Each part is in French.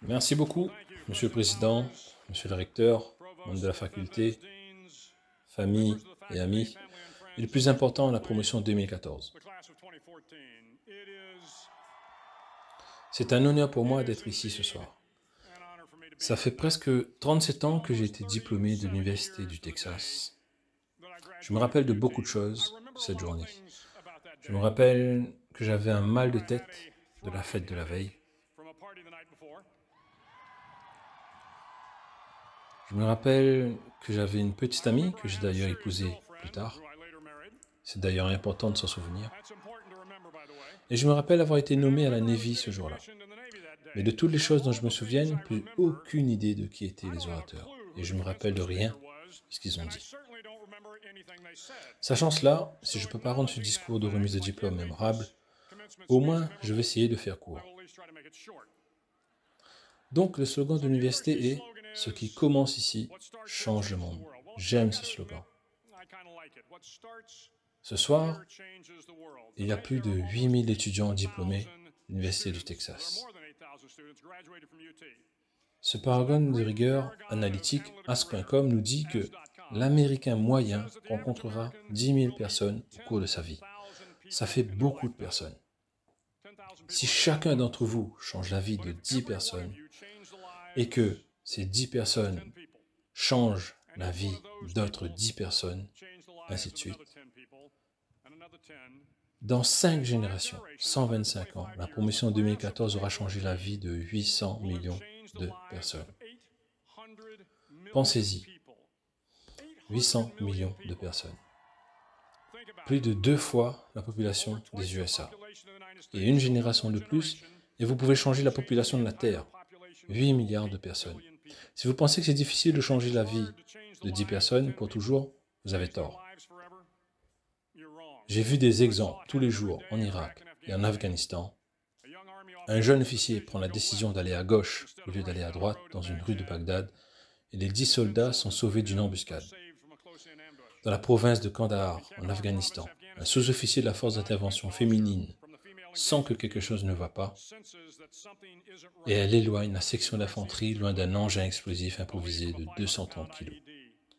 Merci beaucoup, Monsieur le Président, Monsieur le Recteur, membres de la faculté, famille et amis, et le plus important, la promotion 2014. C'est un honneur pour moi d'être ici ce soir. Ça fait presque 37 ans que j'ai été diplômé de l'Université du Texas. Je me rappelle de beaucoup de choses de cette journée. Je me rappelle que j'avais un mal de tête de la fête de la veille. Je me rappelle que j'avais une petite amie que j'ai d'ailleurs épousée plus tard. C'est d'ailleurs important de s'en souvenir. Et je me rappelle avoir été nommé à la Navy ce jour-là. Mais de toutes les choses dont je me souviens, je n'ai aucune idée de qui étaient les orateurs. Et je ne me rappelle de rien de ce qu'ils ont dit. Sachant cela, si je ne peux pas rendre ce discours de remise de diplôme mémorable, au moins je vais essayer de faire court. Donc le slogan de l'université est « Ce qui commence ici change le monde ». J'aime ce slogan. Ce soir, il y a plus de 8000 étudiants diplômés de l'Université du Texas. Ce paradigme de rigueur analytique, Ask.com, nous dit que l'Américain moyen rencontrera 10 000 personnes au cours de sa vie. Ça fait beaucoup de personnes. Si chacun d'entre vous change la vie de 10 personnes et que ces 10 personnes changent la vie d'autres 10 personnes, ainsi de suite, dans 5 générations, 125 ans, la promotion 2014 aura changé la vie de 800 millions de personnes. Pensez-y, 800 millions de personnes. Plus de 2 fois la population des USA. Et une génération de plus, et vous pouvez changer la population de la Terre. 8 milliards de personnes. Si vous pensez que c'est difficile de changer la vie de 10 personnes pour toujours, vous avez tort. J'ai vu des exemples tous les jours en Irak et en Afghanistan. Un jeune officier prend la décision d'aller à gauche au lieu d'aller à droite dans une rue de Bagdad et les 10 soldats sont sauvés d'une embuscade. Dans la province de Kandahar, en Afghanistan, un sous-officier de la force d'intervention féminine sent que quelque chose ne va pas et elle éloigne la section d'infanterie loin d'un engin explosif improvisé de 230 kg,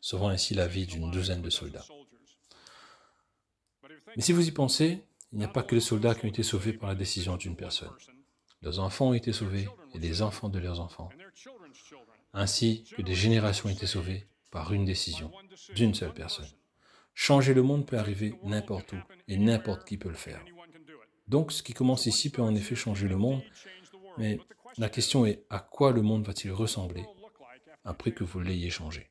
sauvant ainsi la vie d'une douzaine de soldats. Mais si vous y pensez, il n'y a pas que les soldats qui ont été sauvés par la décision d'une personne. Leurs enfants ont été sauvés et les enfants de leurs enfants, ainsi que des générations ont été sauvées par une décision d'une seule personne. Changer le monde peut arriver n'importe où et n'importe qui peut le faire. Donc, ce qui commence ici peut en effet changer le monde, mais la question est à quoi le monde va-t-il ressembler après que vous l'ayez changé?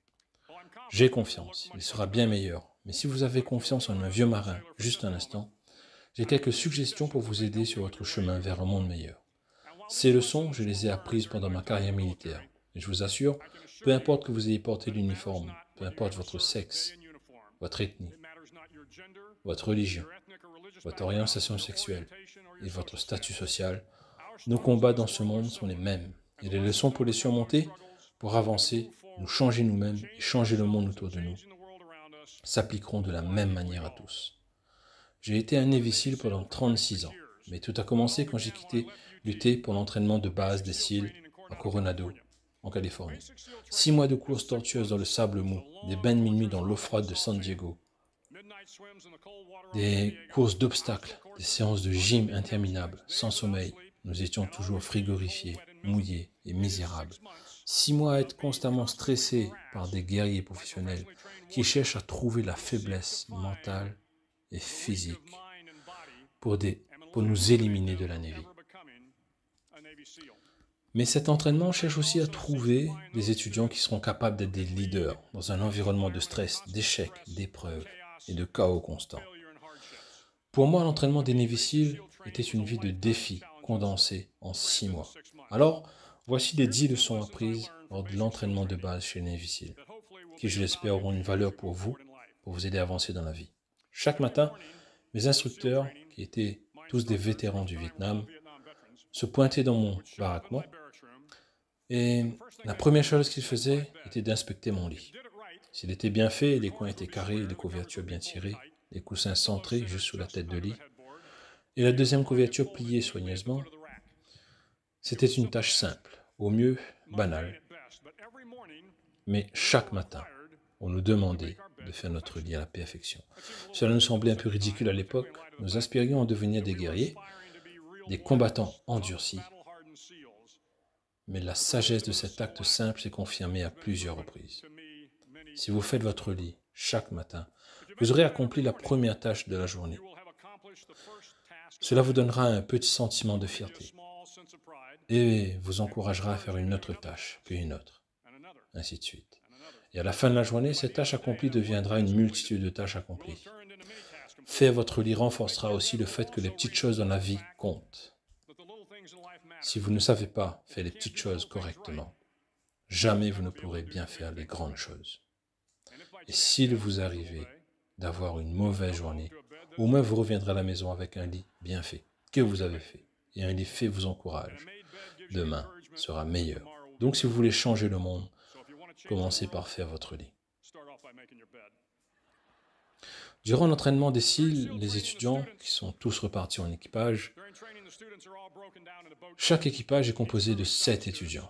J'ai confiance, il sera bien meilleur, mais si vous avez confiance en un vieux marin, juste un instant, j'ai quelques suggestions pour vous aider sur votre chemin vers un monde meilleur. Ces leçons, je les ai apprises pendant ma carrière militaire, et je vous assure, peu importe que vous ayez porté l'uniforme, peu importe votre sexe, votre ethnie, votre religion, votre orientation sexuelle et votre statut social, nos combats dans ce monde sont les mêmes. Et les leçons pour les surmonter, pour avancer, nous changer nous-mêmes et changer le monde autour de nous, s'appliqueront de la même manière à tous. J'ai été un Navy SEAL pendant 36 ans, mais tout a commencé quand j'ai quitté lutter pour l'entraînement de base des SEAL à Coronado, en Californie. 6 mois de courses tortueuses dans le sable mou, des bains de minuit dans l'eau froide de San Diego, des courses d'obstacles, des séances de gym interminables, sans sommeil. Nous étions toujours frigorifiés, mouillés et misérables. 6 mois à être constamment stressés par des guerriers professionnels qui cherchent à trouver la faiblesse mentale et physique pour nous éliminer de la Navy. Mais cet entraînement cherche aussi à trouver des étudiants qui seront capables d'être des leaders dans un environnement de stress, d'échecs, d'épreuves et de chaos constant. Pour moi, l'entraînement des Navy SEAL était une vie de défi condensée en 6 mois. Alors, voici les 10 leçons apprises lors de l'entraînement de base chez les Navy SEAL, qui, je l'espère, auront une valeur pour vous aider à avancer dans la vie. Chaque matin, mes instructeurs, qui étaient tous des vétérans du Vietnam, se pointaient dans mon baraquement et la première chose qu'ils faisaient était d'inspecter mon lit. S'il était bien fait, les coins étaient carrés, les couvertures bien tirées, les coussins centrés juste sous la tête de lit, et la deuxième couverture pliée soigneusement. C'était une tâche simple, au mieux banale, mais chaque matin, on nous demandait de faire notre lit à la perfection. Cela nous semblait un peu ridicule à l'époque. Nous aspirions à devenir des guerriers, des combattants endurcis, mais la sagesse de cet acte simple s'est confirmée à plusieurs reprises. Si vous faites votre lit chaque matin, vous aurez accompli la première tâche de la journée. Cela vous donnera un petit sentiment de fierté et vous encouragera à faire une autre tâche, puis une autre, ainsi de suite. Et à la fin de la journée, cette tâche accomplie deviendra une multitude de tâches accomplies. Faire votre lit renforcera aussi le fait que les petites choses dans la vie comptent. Si vous ne savez pas faire les petites choses correctement, jamais vous ne pourrez bien faire les grandes choses. Et s'il vous arrive d'avoir une mauvaise journée, au moins vous reviendrez à la maison avec un lit bien fait, que vous avez fait. Et un lit fait vous encourage. Demain sera meilleur. Donc si vous voulez changer le monde, commencez par faire votre lit. Durant l'entraînement des SEAL, les étudiants, qui sont tous repartis en équipage, chaque équipage est composé de 7 étudiants,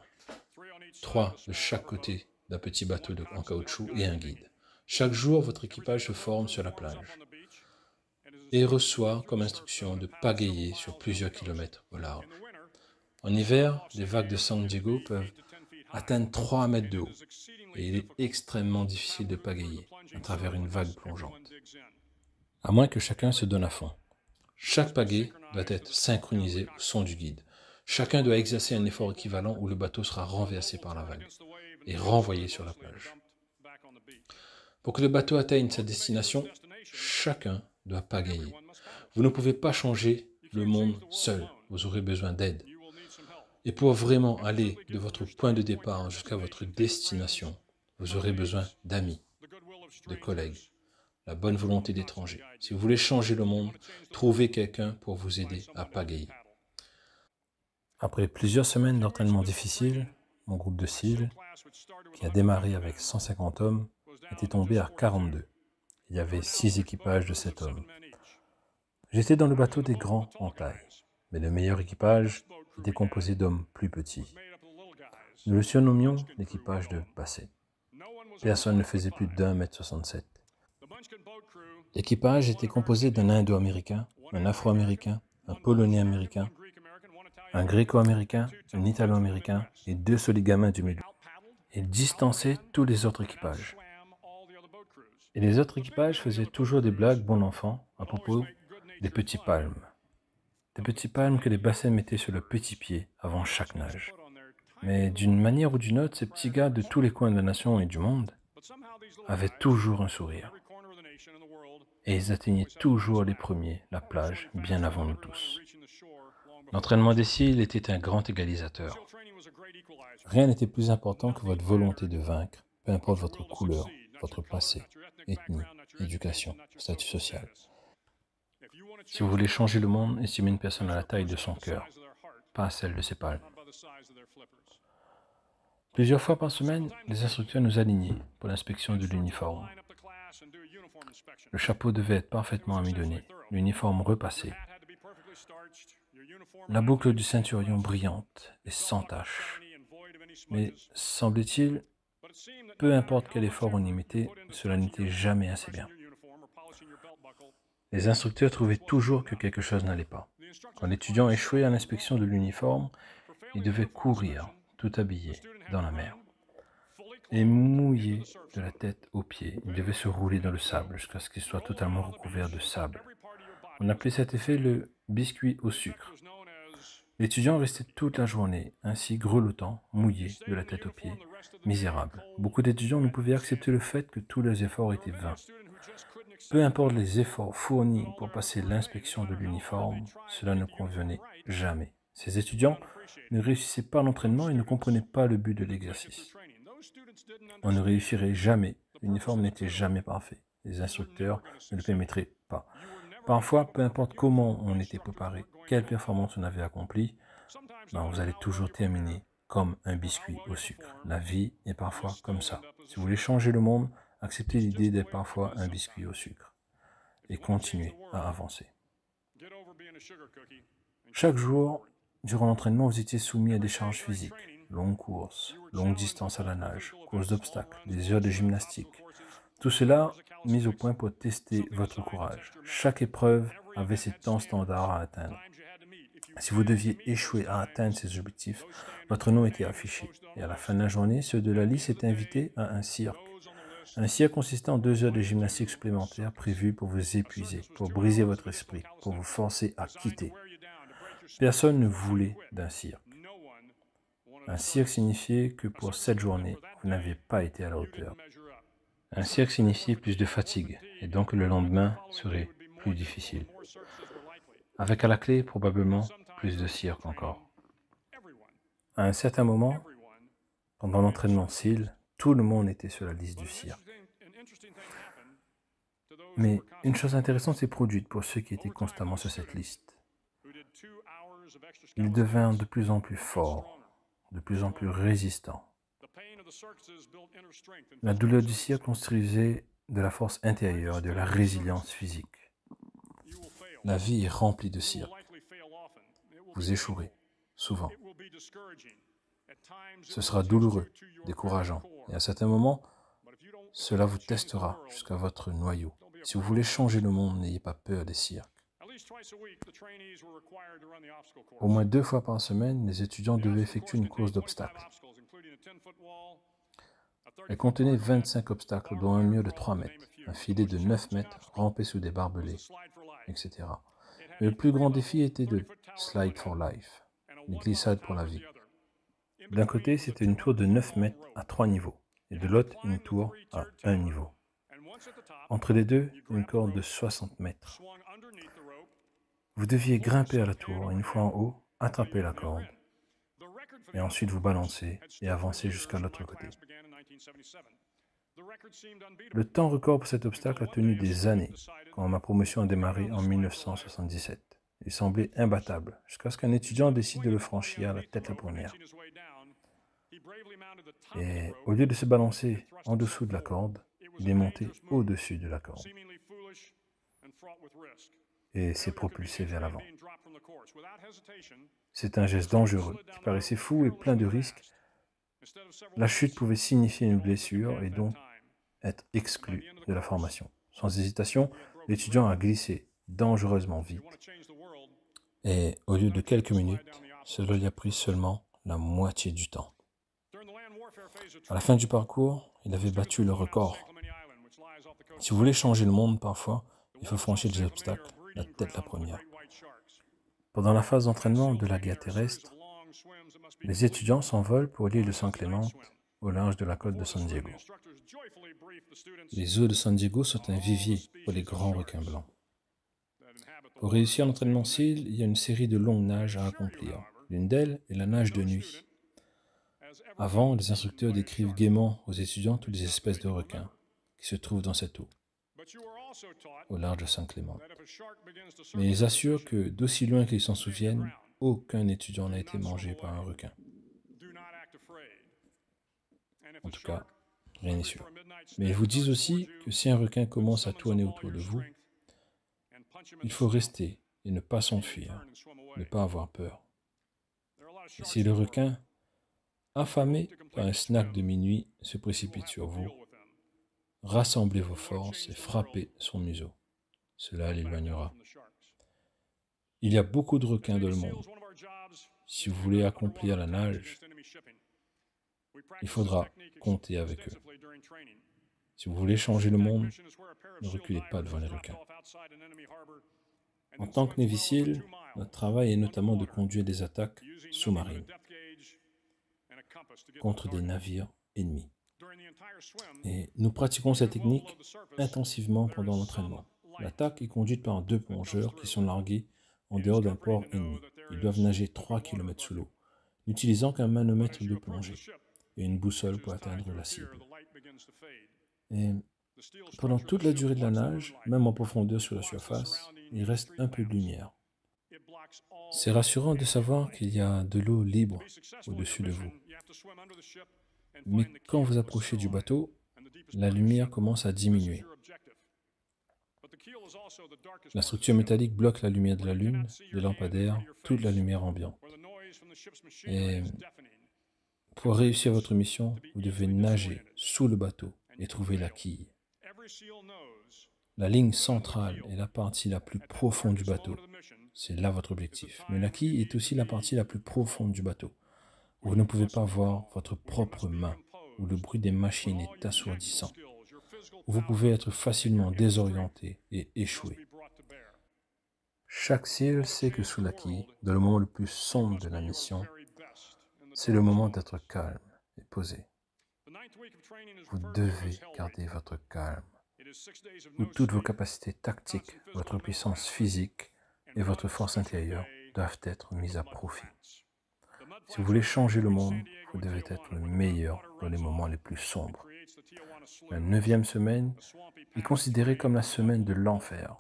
3 de chaque côté d'un petit bateau en caoutchouc et un guide. Chaque jour, votre équipage se forme sur la plage et reçoit comme instruction de pagayer sur plusieurs kilomètres au large. En hiver, les vagues de San Diego peuvent atteindre 3 mètres de haut et il est extrêmement difficile de pagayer à travers une vague plongeante, à moins que chacun se donne à fond. Chaque pagaie doit être synchronisé au son du guide. Chacun doit exercer un effort équivalent ou le bateau sera renversé par la vague et renvoyé sur la plage. Pour que le bateau atteigne sa destination, chacun doit pagayer. Vous ne pouvez pas changer le monde seul, vous aurez besoin d'aide. Et pour vraiment aller de votre point de départ jusqu'à votre destination, vous aurez besoin d'amis, de collègues, la bonne volonté d'étrangers. Si vous voulez changer le monde, trouvez quelqu'un pour vous aider à pagayer. Après plusieurs semaines d'entraînement difficile, mon groupe de SEAL, qui a démarré avec 150 hommes, était tombé à 42. Il y avait 6 équipages de 7 hommes. J'étais dans le bateau des grands en taille, mais le meilleur équipage était composé d'hommes plus petits. Nous le surnommions l'équipage de Basset. Personne ne faisait plus d'1,67 m. L'équipage était composé d'un Indo-américain, un Afro-américain, un Polonais-américain, un Gréco-américain, un Italo-américain et 2 soligamins du milieu. Ils distançaient tous les autres équipages. Et les autres équipages faisaient toujours des blagues bon enfant à propos des petits palmes. Des petits palmes que les bassins mettaient sur le petit pied avant chaque nage. Mais d'une manière ou d'une autre, ces petits gars de tous les coins de la nation et du monde avaient toujours un sourire. Et ils atteignaient toujours les premiers, la plage, bien avant nous tous. L'entraînement des SEAL était un grand égalisateur. Rien n'était plus important que votre volonté de vaincre, peu importe votre couleur, votre passé, ethnie, éducation, statut social. Si vous voulez changer le monde, estimez une personne à la taille de son cœur, pas à celle de ses palmes. Plusieurs fois par semaine, les instructeurs nous alignaient pour l'inspection de l'uniforme. Le chapeau devait être parfaitement amidonné, l'uniforme repassé, la boucle du ceinturion brillante et sans tache. Mais semblait-il, peu importe quel effort on y mettait, cela n'était jamais assez bien. Les instructeurs trouvaient toujours que quelque chose n'allait pas. Quand l'étudiant échouait à l'inspection de l'uniforme, il devait courir, tout habillé, dans la mer. Et mouillé de la tête aux pieds, il devait se rouler dans le sable jusqu'à ce qu'il soit totalement recouvert de sable. On appelait cet effet le biscuit au sucre. L'étudiant restait toute la journée, ainsi grelottant, mouillé de la tête aux pieds, misérable. Beaucoup d'étudiants ne pouvaient accepter le fait que tous leurs efforts étaient vains. Peu importe les efforts fournis pour passer l'inspection de l'uniforme, cela ne convenait jamais. Ces étudiants ne réussissaient pas l'entraînement et ne comprenaient pas le but de l'exercice. On ne réussirait jamais, l'uniforme n'était jamais parfait. Les instructeurs ne le permettraient pas. Parfois, peu importe comment on était préparé, quelle performance on avait accomplie, vous allez toujours terminer comme un biscuit au sucre. La vie est parfois comme ça. Si vous voulez changer le monde, acceptez l'idée d'être parfois un biscuit au sucre. et continuez à avancer. Chaque jour, durant l'entraînement, vous étiez soumis à des charges physiques, longues courses, longues distances à la nage, courses d'obstacles, des heures de gymnastique. Tout cela mis au point pour tester votre courage. Chaque épreuve avait ses temps standards à atteindre. Si vous deviez échouer à atteindre ces objectifs, votre nom était affiché. Et à la fin de la journée, ceux de la liste étaient invités à un cirque. Un cirque consistait en 2 heures de gymnastique supplémentaires prévues pour vous épuiser, pour briser votre esprit, pour vous forcer à quitter. Personne ne voulait d'un cirque. Un cirque signifiait que pour cette journée, vous n'aviez pas été à la hauteur. Un cirque signifiait plus de fatigue, et donc le lendemain serait plus difficile. Avec à la clé, probablement, plus de cirque encore. À un certain moment, pendant l'entraînement SEAL, tout le monde était sur la liste du cirque. Mais une chose intéressante s'est produite pour ceux qui étaient constamment sur cette liste. Ils devinrent de plus en plus forts, de plus en plus résistants. La douleur du cirque construisait de la force intérieure et de la résilience physique. La vie est remplie de cirques. Vous échouerez, souvent. Ce sera douloureux, décourageant, et à certains moments, cela vous testera jusqu'à votre noyau. Si vous voulez changer le monde, n'ayez pas peur des cirques. Au moins 2 fois par semaine, les étudiants devaient effectuer une course d'obstacles. Elle contenait 25 obstacles, dont un mur de 3 mètres, un filet de 9 mètres, rampé sous des barbelés, etc. Mais le plus grand défi était de Slide for Life, une glissade pour la vie. D'un côté, c'était une tour de 9 mètres à 3 niveaux, et de l'autre, une tour à 1 niveau. Entre les deux, une corde de 60 mètres. Vous deviez grimper à la tour, et une fois en haut, attraper la corde, et ensuite vous balancer et avancer jusqu'à l'autre côté. Le temps record pour cet obstacle a tenu des années, quand ma promotion a démarré en 1977. Il semblait imbattable, jusqu'à ce qu'un étudiant décide de le franchir la tête la première. Et au lieu de se balancer en dessous de la corde, il est monté au-dessus de la corde et s'est propulsé vers l'avant. C'est un geste dangereux qui paraissait fou et plein de risques. La chute pouvait signifier une blessure et donc être exclu de la formation. Sans hésitation, l'étudiant a glissé dangereusement vite. Et au lieu de quelques minutes, cela lui a pris seulement la moitié du temps. À la fin du parcours, il avait battu le record. Si vous voulez changer le monde, parfois, il faut franchir des obstacles, la tête la première. Pendant la phase d'entraînement de la guerre terrestre, les étudiants s'envolent pour l'île de San Clemente, au large de la côte de San Diego. Les eaux de San Diego sont un vivier pour les grands requins blancs. Pour réussir l'entraînement SEAL, il y a une série de longues nages à accomplir. L'une d'elles est la nage de nuit. Avant, les instructeurs décrivent gaiement aux étudiants toutes les espèces de requins qui se trouvent dans cette eau, au large de San Clemente. Mais ils assurent que, d'aussi loin qu'ils s'en souviennent, aucun étudiant n'a été mangé par un requin. En tout cas, rien n'est sûr. Mais ils vous disent aussi que si un requin commence à tourner autour de vous, il faut rester et ne pas s'enfuir, ne pas avoir peur. Et si le requin, affamé par un snack de minuit, se précipite sur vous, rassemblez vos forces et frappez son museau. Cela l'éloignera. Il y a beaucoup de requins dans le monde. Si vous voulez accomplir la nage, il faudra compter avec eux. Si vous voulez changer le monde, ne reculez pas devant les requins. En tant que Navy SEAL, notre travail est notamment de conduire des attaques sous-marines contre des navires ennemis. Et nous pratiquons cette technique intensivement pendant l'entraînement. L'attaque est conduite par 2 plongeurs qui sont largués en dehors d'un port ennemi. Ils doivent nager 3 km sous l'eau, n'utilisant qu'un manomètre de plongée et une boussole pour atteindre la cible. Et pendant toute la durée de la nage, même en profondeur sur la surface, il reste un peu de lumière. C'est rassurant de savoir qu'il y a de l'eau libre au-dessus de vous. Mais quand vous approchez du bateau, la lumière commence à diminuer. La structure métallique bloque la lumière de la lune, des lampadaires, toute la lumière ambiante. Et pour réussir votre mission, vous devez nager sous le bateau et trouver la quille. La ligne centrale est la partie la plus profonde du bateau. C'est là votre objectif. Mais la quille est aussi la partie la plus profonde du bateau. Vous ne pouvez pas voir votre propre main, où le bruit des machines est assourdissant. Vous pouvez être facilement désorienté et échoué. Chaque SEAL sait que sous la quille, dans le moment le plus sombre de la mission, c'est le moment d'être calme et posé. Vous devez garder votre calme, où toutes vos capacités tactiques, votre puissance physique et votre force intérieure doivent être mises à profit. Si vous voulez changer le monde, vous devez être le meilleur dans les moments les plus sombres. La 9e semaine est considérée comme la semaine de l'enfer.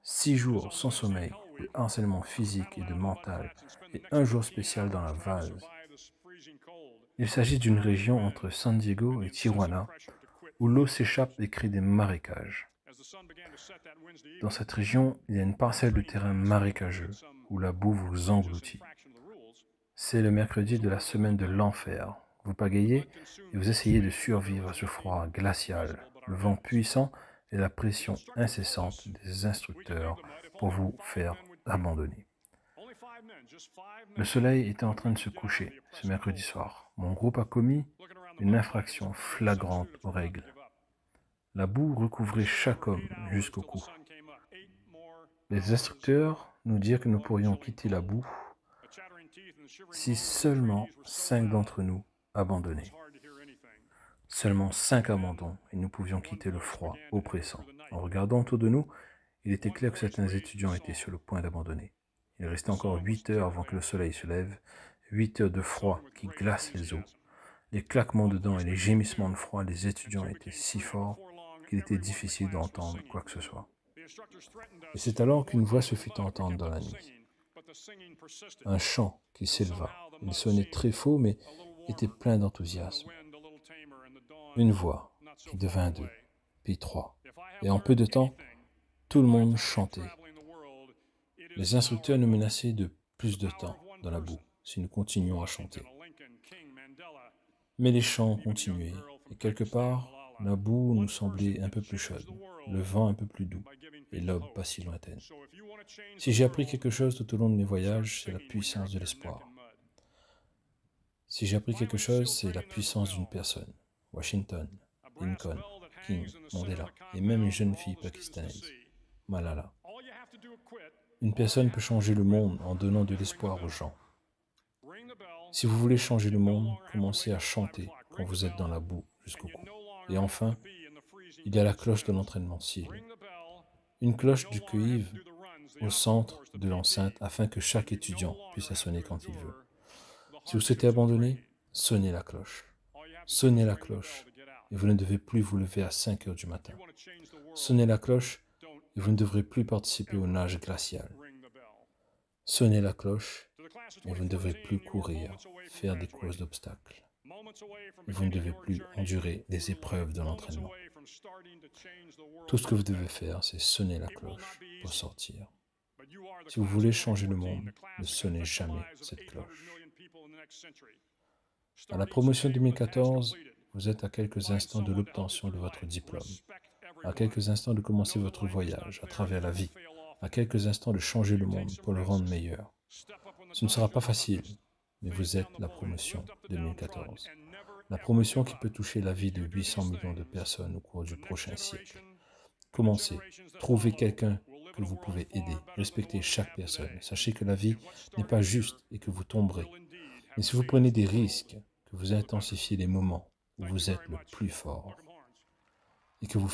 6 jours sans sommeil, de harcèlement physique et de mental, et un jour spécial dans la vase. Il s'agit d'une région entre San Diego et Tijuana, où l'eau s'échappe et crée des marécages. Dans cette région, il y a une parcelle de terrain marécageux, où la boue vous engloutit. C'est le mercredi de la semaine de l'enfer. Vous pagayez et vous essayez de survivre à ce froid glacial, le vent puissant et la pression incessante des instructeurs pour vous faire abandonner. Le soleil était en train de se coucher ce mercredi soir. Mon groupe a commis une infraction flagrante aux règles. La boue recouvrait chaque homme jusqu'au cou. Les instructeurs nous dirent que nous pourrions quitter la boue si seulement 5 d'entre nous abandonnaient. Seulement 5 abandons et nous pouvions quitter le froid oppressant. En regardant autour de nous, il était clair que certains étudiants étaient sur le point d'abandonner. Il restait encore 8 heures avant que le soleil se lève, 8 heures de froid qui glace les os. Les claquements de dents et les gémissements de froid des étudiants étaient si forts qu'il était difficile d'entendre quoi que ce soit. Et c'est alors qu'une voix se fit entendre dans la nuit. Un chant qui s'éleva. Il sonnait très faux, mais était plein d'enthousiasme. Une voix qui devint 2, puis 3. Et en peu de temps, tout le monde chantait. Les instructeurs nous menaçaient de plus de temps dans la boue si nous continuions à chanter. Mais les chants ont continué, et quelque part, la boue nous semblait un peu plus chaude, le vent un peu plus doux, et l'aube pas si lointaine. Si j'ai appris quelque chose tout au long de mes voyages, c'est la puissance de l'espoir. Si j'ai appris quelque chose, c'est la puissance d'une personne. Washington, Lincoln, King, Mandela, et même une jeune fille pakistanaise, Malala. Une personne peut changer le monde en donnant de l'espoir aux gens. Si vous voulez changer le monde, commencez à chanter quand vous êtes dans la boue jusqu'au cou. Et enfin, il y a la cloche de l'entraînement SEAL. Une cloche du cuivre au centre de l'enceinte afin que chaque étudiant puisse la sonner quand il veut. Si vous souhaitez abandonner, sonnez la cloche. Sonnez la cloche et vous ne devez plus vous lever à 5 heures du matin. Sonnez la cloche et vous ne devrez plus participer au nage glacial. Sonnez la cloche et vous ne devrez plus courir, faire des courses d'obstacles. Et vous ne devez plus endurer les épreuves de l'entraînement. Tout ce que vous devez faire, c'est sonner la cloche pour sortir. Si vous voulez changer le monde, ne sonnez jamais cette cloche. À la promotion 2014, vous êtes à quelques instants de l'obtention de votre diplôme, à quelques instants de commencer votre voyage à travers la vie, à quelques instants de changer le monde pour le rendre meilleur. Ce ne sera pas facile, mais vous êtes la promotion 2014. La promotion qui peut toucher la vie de 800 millions de personnes au cours du prochain siècle. Commencez, trouvez quelqu'un que vous pouvez aider, respectez chaque personne. Sachez que la vie n'est pas juste et que vous tomberez. Mais si vous prenez des risques, que vous intensifiez les moments où vous êtes le plus fort et que vous